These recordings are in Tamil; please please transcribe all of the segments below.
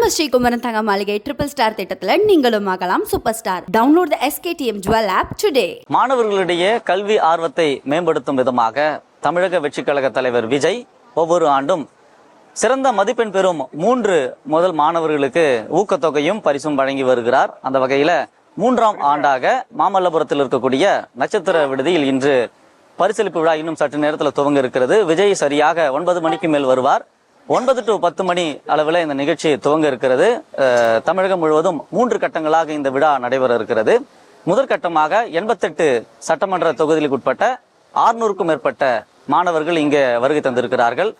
நம்ம ஸ்ரீகுமரன் தங்க மாளிகை ட்ரிபிள் ஸ்டார் திட்டத்துல நீங்களும் ஆகலாம் super star. Download the SKTM Jewel app today. மாணவர்களுடைய கல்வி ஆர்வத்தை மேம்படுத்தும் விதமாக தமிழக வெற்றிக் கழக தலைவர் விஜய் ஒவ்வொரு ஆண்டும் சிறந்த மதிப்பெண் பெறும் 3 முதல் மாணவர்களுக்கு ஊக்கத்தொகையும் பரிசும் வழங்கி வருகிறார். அந்த வகையில 3ஆம் ஆண்டாக மாமல்லபுரத்தில் இருக்கக்கூடிய நட்சத்திர விடுதியில் இன்று பரிசளிப்பு விழா இன்னும் சற்று நேரத்தில் துவங்க இருக்கிறது. விஜய் சரியாக 9 மணிக்கு மேல் வருவார். 9 to 10 மணி அளவில் இந்த நிகழ்ச்சி துவங்க இருக்கிறது. தமிழகம் முழுவதும் 3 கட்டங்களாக இந்த விழா நடைபெற இருக்கிறது. முதற்கட்டமாக 88 சட்டமன்ற தொகுதிகளுக்கு உட்பட்ட 600க்கும் மேற்பட்ட மாணவர்கள் இங்கே வருகை தந்திருக்கிறார்கள்.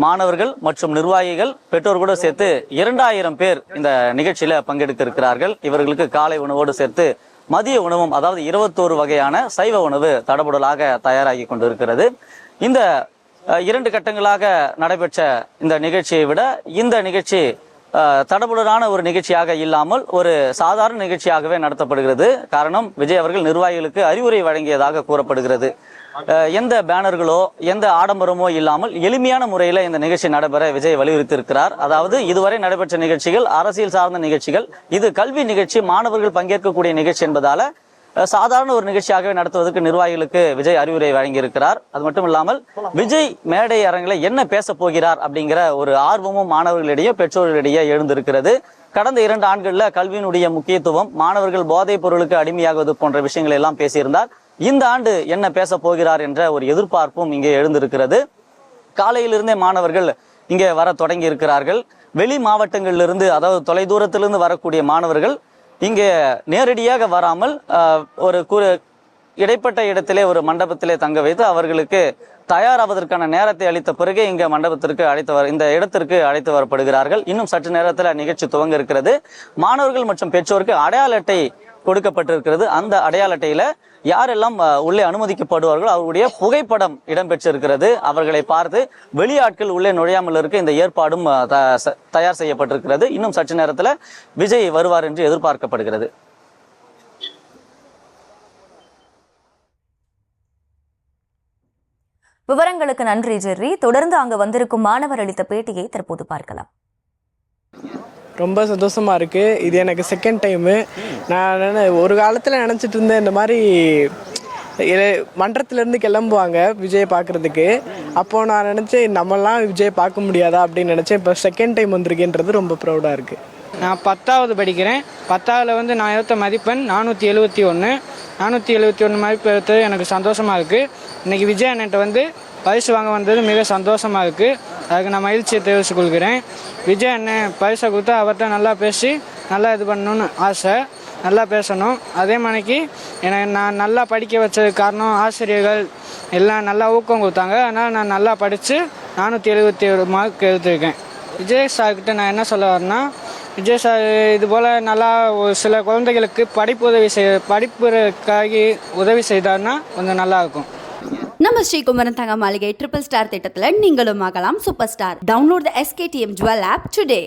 மாணவர்கள் மற்றும் நிர்வாகிகள் பெற்றோர் கூட சேர்த்து 2000 பேர் இந்த நிகழ்ச்சியில பங்கெடுக்க இருக்கிறார்கள். இவர்களுக்கு காலை உணவோடு சேர்த்து மதிய உணவும், அதாவது 21 வகையான சைவ உணவு தடபுடலாக தயாராகி கொண்டிருக்கிறது. இந்த 2 கட்டங்களாக நடைபெற்ற இந்த நிகழ்ச்சியை விட இந்த நிகழ்ச்சி தடபுடலான ஒரு நிகழ்ச்சியாக இல்லாமல் ஒரு சாதாரண நிகழ்ச்சியாகவே நடத்தப்படுகிறது. காரணம், விஜய் அவர்கள் நிர்வாகிகளுக்கு அறிவுரை வழங்கியதாக கூறப்படுகிறது. எந்த பேனர்களோ எந்த ஆடம்பரமோ இல்லாமல் எளிமையான முறையில் இந்த நிகழ்ச்சி நடைபெற விஜய் வலியுறுத்தியிருக்கிறார். அதாவது இதுவரை நடைபெற்ற நிகழ்ச்சிகள் அரசியல் சார்ந்த நிகழ்ச்சிகள், இது கல்வி நிகழ்ச்சி, மாணவர்கள் பங்கேற்கக்கூடிய நிகழ்ச்சி என்பதால சாதாரண ஒரு நிகழ்ச்சியாகவே நடத்துவதற்கு நிர்வாகிகளுக்கு விஜய் அறிவுரை வழங்கியிருக்கிறார். அது மட்டும் இல்லாமல் விஜய் மேடை அரங்கில் என்ன பேச போகிறார் அப்படிங்கிற ஒரு ஆர்வமும் மாணவர்களிடையே பெற்றோர்களிடையே எழுந்திருக்கிறது. கடந்த 2 ஆண்டுகளில் கல்வியினுடைய முக்கியத்துவம், மாணவர்கள் போதைப் பொருளுக்கு அடிமையாகுவது போன்ற விஷயங்களை எல்லாம் பேசியிருந்தார். இந்த ஆண்டு என்ன பேச போகிறார் என்ற ஒரு எதிர்பார்ப்பும் இங்கே எழுந்திருக்கிறது. காலையிலிருந்தே மாணவர்கள் இங்கே வர தொடங்கி இருக்கிறார்கள். வெளி மாவட்டங்களிலிருந்து, அதாவது தொலைதூரத்திலிருந்து வரக்கூடிய மாணவர்கள் இங்கே நேரடியாக வராமல் ஒரு இடைப்பட்ட இடத்திலே ஒரு மண்டபத்திலே தங்க வைத்து அவர்களுக்கு தயாராவதற்கான நேரத்தை அளித்த பிறகு இங்க மண்டபத்திற்கு இந்த இடத்திற்கு அழைத்து வரப்படுகிறார்கள். இன்னும் சற்று நேரத்தில் நிகழ்ச்சி துவங்க இருக்கிறது. மாணவர்கள் மற்றும் பெற்றோருக்கு அடையாள அட்டை கொடுக்கப்பட்டிருக்கிறது. அந்த அடையாள அட்டையில யாரெல்லாம் உள்ளே அனுமதிக்கப்படுவார்களோ அவருடைய புகைப்படம் இடம்பெற்றிருக்கிறது. அவர்களை பார்த்து வெளியாட்கள் உள்ளே நுழையாமல் இருக்க இந்த ஏற்பாடும் தயார் செய்யப்பட்டிருக்கிறது. இன்னும் சற்று நேரத்தில் விஜய் வருவார் என்று எதிர்பார்க்கப்படுகிறது. விவரங்களுக்கு நன்றி ஜெர்ரி. தொடர்ந்து அங்கு வந்திருக்கும் மாணவர் அளித்த பேட்டியை தற்போது பார்க்கலாம். ரொம்ப சந்தோஷமாக இருக்குது. இது எனக்கு செகண்ட் டைமு. நான் ஒரு காலத்தில் நினச்சிட்டு இருந்தேன், இந்த மாதிரி மன்றத்திலேருந்து கிளம்புவாங்க விஜயை பார்க்குறதுக்கு. அப்போது நான் நினச்சேன், நம்மளாம் விஜயை பார்க்க முடியாதா அப்படின்னு நினச்சேன். இப்போ செகண்ட் டைம் வந்திருக்கேன்றது ரொம்ப ப்ரௌடாக இருக்குது. நான் 10வது படிக்கிறேன். 10ல் நான் எடுத்த மதிப்பெண் 471. 471 மதிப்பு எடுத்தது எனக்கு சந்தோஷமாக இருக்குது. இன்றைக்கி விஜய் அண்ணன்ட்ட பரிசு வாங்க வந்தது மிக சந்தோஷமாக இருக்குது. அதுக்கு நான் மகிழ்ச்சியை தெரிவித்துக் கொள்கிறேன். விஜய் அண்ணன் பரிசை கொடுத்தா அவர்கிட்ட நல்லா பேசி நல்லா இது பண்ணணும்னு ஆசை. நல்லா பேசணும். அதே மாதிரிக்கு நான் நல்லா படிக்க வச்சதுக்கு காரணம் ஆசிரியர்கள் எல்லாம் நல்லா ஊக்கம் கொடுத்தாங்க. அதனால் நான் நல்லா படித்து 477 மார்க் எடுத்திருக்கேன். விஜய் சார்கிட்ட நான் என்ன சொல்ல வரேன்னா, விஜய் சார் இதுபோல் நல்லா ஒரு சில குழந்தைகளுக்கு படிப்புக்காக உதவி செய்தார்னா கொஞ்சம் நல்லாயிருக்கும். நம்ம ஸ்ரீகுமரன் தங்க மாளிகை ட்ரிபிள் ஸ்டார் திட்டத்துல நீங்களும் ஆகலாம் super star. Download the SKTM Jewel app today.